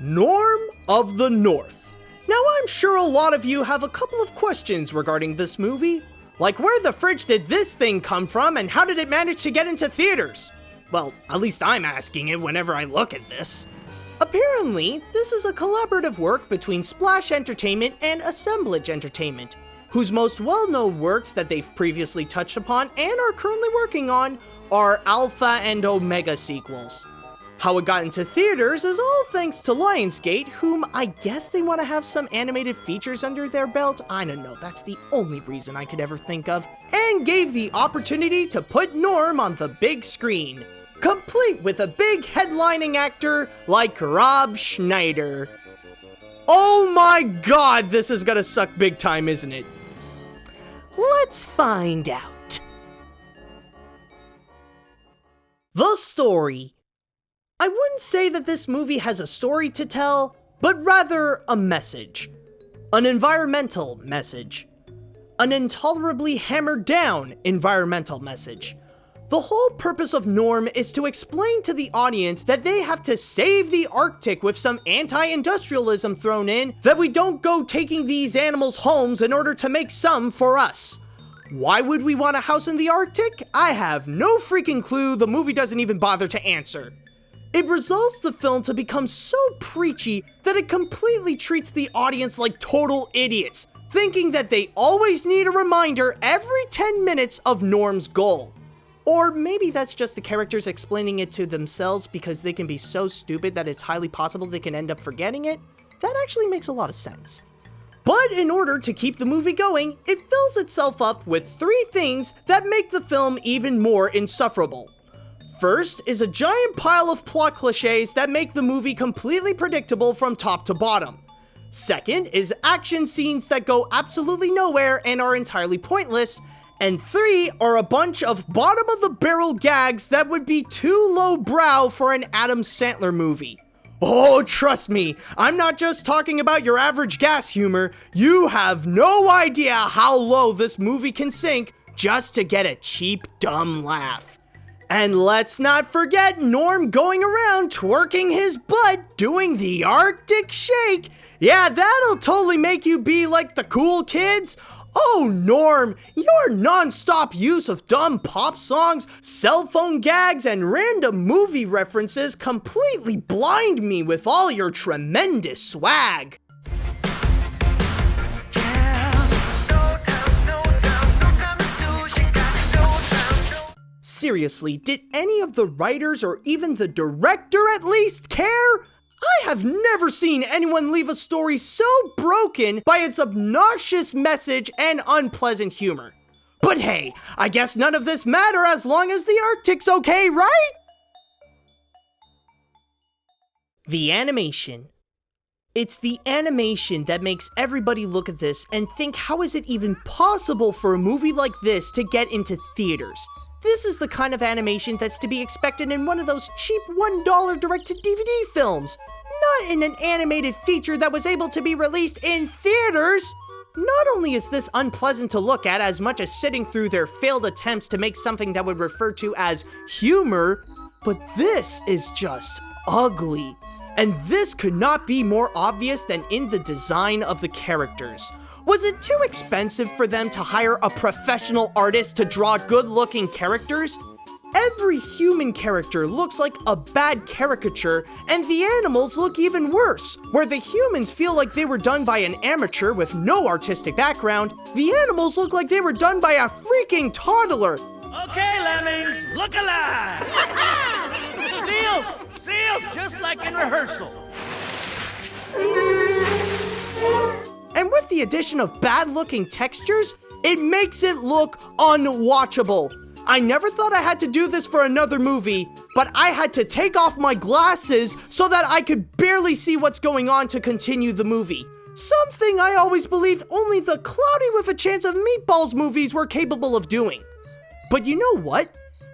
Norm of the North. Now I'm sure a lot of you have a couple of questions regarding this movie. Like, where the fridge did this thing come from and how did it manage to get into theaters? Well, at least I'm asking it whenever I look at this. Apparently, this is a collaborative work between Splash Entertainment and Assemblage Entertainment, whose most well-known works that they've previously touched upon and are currently working on are Alpha and Omega sequels. How it got into theaters is all thanks to Lionsgate, whom I guess they want to have some animated features under their belt. I don't know, that's the only reason I could ever think of, and gave the opportunity to put Norm on the big screen, complete with a big headlining actor like Rob Schneider. Oh my god, this is gonna suck big time, isn't it? Let's find out. The story. I wouldn't say that this movie has a story to tell, but rather a message. An environmental message. An intolerably hammered down environmental message. The whole purpose of Norm is to explain to the audience that they have to save the Arctic with some anti-industrialism thrown in, that we don't go taking these animals' homes in order to make some for us. Why would we want a house in the Arctic? I have no freaking clue. The movie doesn't even bother to answer. It resolves the film to become so preachy that it completely treats the audience like total idiots, thinking that they always need a reminder every 10 minutes of Norm's goal. Or maybe that's just the characters explaining it to themselves because they can be so stupid that it's highly possible they can end up forgetting it. That actually makes a lot of sense. But in order to keep the movie going, it fills itself up with 3 things that make the film even more insufferable. First is a giant pile of plot cliches that make the movie completely predictable from top to bottom. Second is action scenes that go absolutely nowhere and are entirely pointless. And 3 are a bunch of bottom-of-the-barrel gags that would be too low-brow for an Adam Sandler movie. Oh, trust me, I'm not just talking about your average gas humor. You have no idea how low this movie can sink just to get a cheap, dumb laugh. And let's not forget Norm going around twerking his butt doing the Arctic Shake. Yeah, that'll totally make you be like the cool kids. Oh, Norm, your non-stop use of dumb pop songs, cell phone gags, and random movie references completely blind me with all your tremendous swag. Seriously, did any of the writers or even the director at least care? I have never seen anyone leave a story so broken by its obnoxious message and unpleasant humor. But hey, I guess none of this matter as long as the Arctic's okay, right? The animation. It's the animation that makes everybody look at this and think, how is it even possible for a movie like this to get into theaters? This is the kind of animation that's to be expected in one of those cheap $1 direct-to-DVD films, not in an animated feature that was able to be released in theaters. Not only is this unpleasant to look at as much as sitting through their failed attempts to make something that would refer to as humor, but this is just ugly. And this could not be more obvious than in the design of the characters. Was it too expensive for them to hire a professional artist to draw good-looking characters? Every human character looks like a bad caricature, and the animals look even worse. Where the humans feel like they were done by an amateur with no artistic background, the animals look like they were done by a freaking toddler. Okay, lemmings, look alive! Seals! Seals, just like in rehearsal. And with the addition of bad-looking textures, it makes it look unwatchable. I never thought I had to do this for another movie, but I had to take off my glasses so that I could barely see what's going on to continue the movie. Something I always believed only the Cloudy with a Chance of Meatballs movies were capable of doing. But you know what?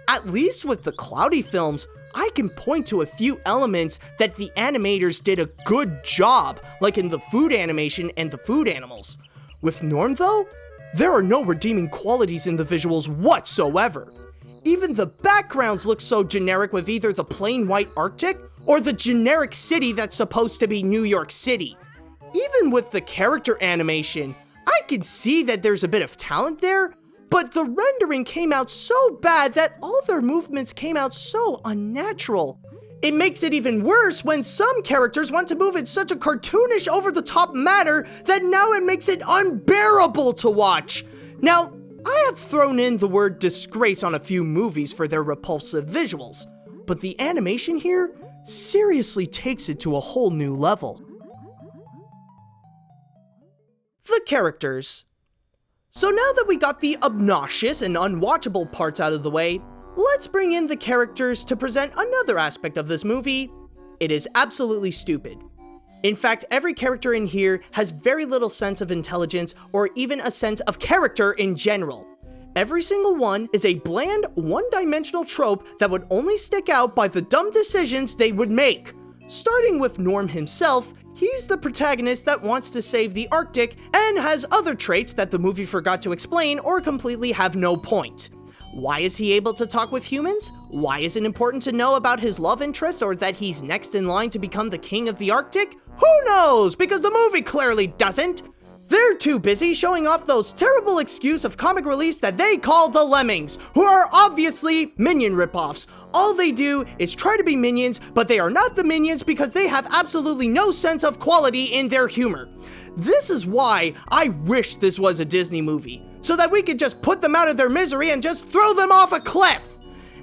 At least with the Cloudy films, I can point to a few elements that the animators did a good job, like in the food animation and the food animals. With Norm though, there are no redeeming qualities in the visuals whatsoever. Even the backgrounds look so generic with either the plain white Arctic or the generic city that's supposed to be New York City. Even with the character animation, I can see that there's a bit of talent there, but the rendering came out so bad that all their movements came out so unnatural. It makes it even worse when some characters want to move in such a cartoonish over-the-top manner that now it makes it unbearable to watch. Now, I have thrown in the word disgrace on a few movies for their repulsive visuals, but the animation here seriously takes it to a whole new level. The characters. So now that we got the obnoxious and unwatchable parts out of the way, let's bring in the characters to present another aspect of this movie. It is absolutely stupid. In fact, every character in here has very little sense of intelligence or even a sense of character in general. Every single one is a bland, one-dimensional trope that would only stick out by the dumb decisions they would make. Starting with Norm himself, he's the protagonist that wants to save the Arctic and has other traits that the movie forgot to explain or completely have no point. Why is he able to talk with humans? Why is it important to know about his love interest or that he's next in line to become the king of the Arctic? Who knows? Because the movie clearly doesn't. They're too busy showing off those terrible excuse of comic reliefs that they call the Lemmings, who are obviously Minion ripoffs. All they do is try to be Minions, but they are not the Minions because they have absolutely no sense of quality in their humor. This is why I wish this was a Disney movie, so that we could just put them out of their misery and just throw them off a cliff.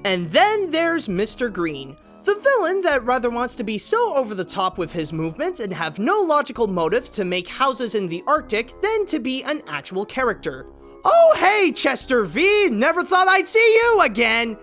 And then there's Mr. Green, the villain that rather wants to be so over the top with his movements and have no logical motive to make houses in the Arctic than to be an actual character. Oh hey, Chester V, never thought I'd see you again!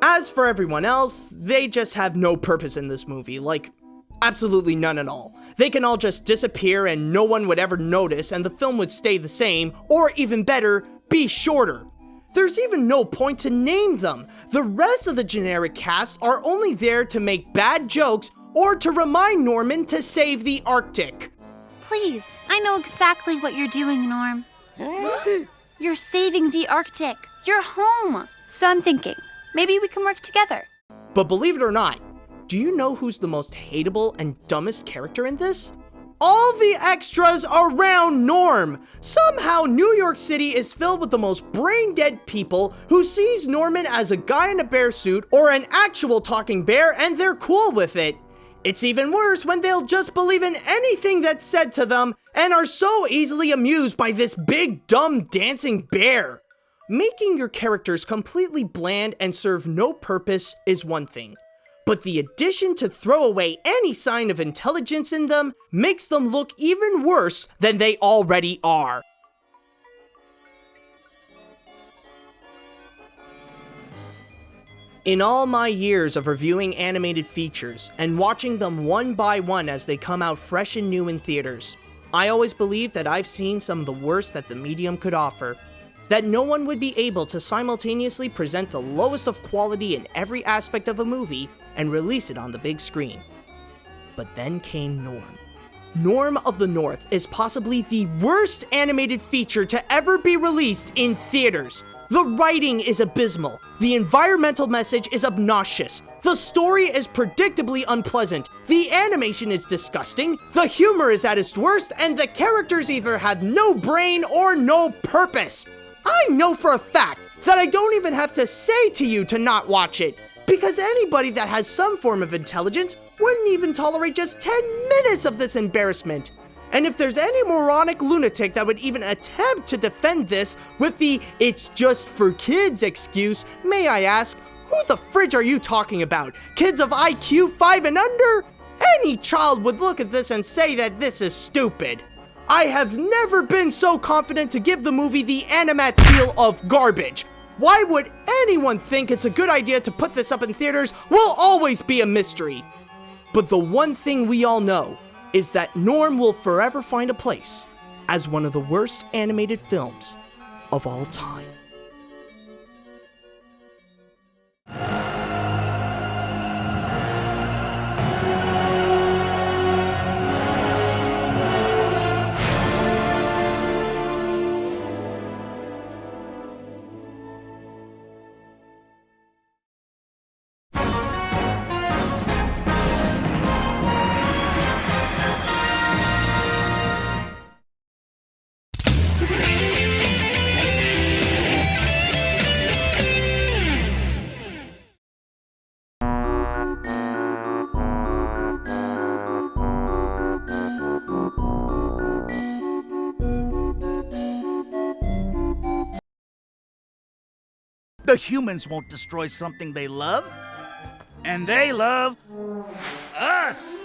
As for everyone else, they just have no purpose in this movie, like, absolutely none at all. They can all just disappear and no one would ever notice and the film would stay the same, or even better, be shorter. There's even no point to name them. The rest of the generic cast are only there to make bad jokes or to remind Norman to save the Arctic. Please, I know exactly what you're doing, Norm. You're saving the Arctic. You're home. So I'm thinking, maybe we can work together. But believe it or not, do you know who's the most hateable and dumbest character in this? All the extras around Norm! Somehow New York City is filled with the most brain-dead people who sees Norman as a guy in a bear suit or an actual talking bear and they're cool with it. It's even worse when they'll just believe in anything that's said to them and are so easily amused by this big dumb dancing bear. Making your characters completely bland and serve no purpose is one thing. But the addition to throw away any sign of intelligence in them makes them look even worse than they already are. In all my years of reviewing animated features and watching them one by one as they come out fresh and new in theaters, I always believed that I've seen some of the worst that the medium could offer. That no one would be able to simultaneously present the lowest of quality in every aspect of a movie and release it on the big screen. But then came Norm. Norm of the North is possibly the worst animated feature to ever be released in theaters. The writing is abysmal, the environmental message is obnoxious, the story is predictably unpleasant, the animation is disgusting, the humor is at its worst, and the characters either have no brain or no purpose. I know for a fact that I don't even have to say to you to not watch it, because anybody that has some form of intelligence wouldn't even tolerate just 10 minutes of this embarrassment. And if there's any moronic lunatic that would even attempt to defend this with the "it's just for kids" excuse, may I ask, who the fridge are you talking about? Kids of IQ 5 and under? Any child would look at this and say that this is stupid. I have never been so confident to give the movie the AniMat's seal of garbage. Why would anyone think it's a good idea to put this up in theaters will always be a mystery. But the one thing we all know is that Norm will forever find a place as one of the worst animated films of all time. The humans won't destroy something they love. And they love us.